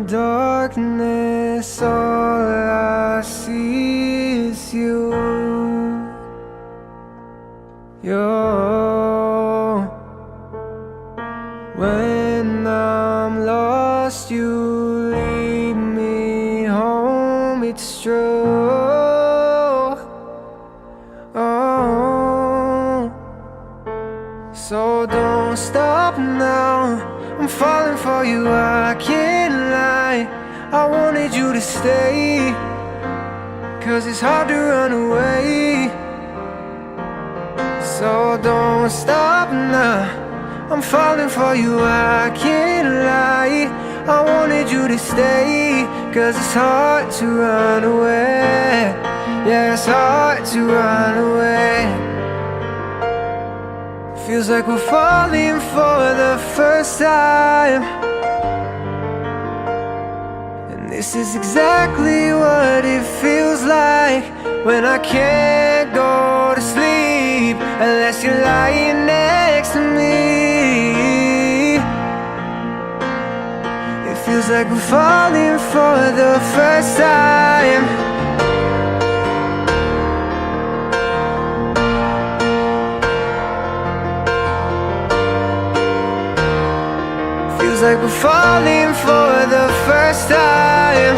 darkness, all I see is you. When I'm lost, you lead me home, it's true. Oh, so don't stop now, I'm falling for you, I can't lie. I wanted you to stay, 'cause it's hard to run away. So don't stop now, I'm falling for you, I can't lie. I wanted you to stay, 'cause it's hard to run away. Yeah, it's hard to run away. Feels like we're falling for the first time, and this is exactly what it feels like when I can't go to sleep unless you're lying next to me. It feels like we're falling for the first time. Feels like we're falling for the first time.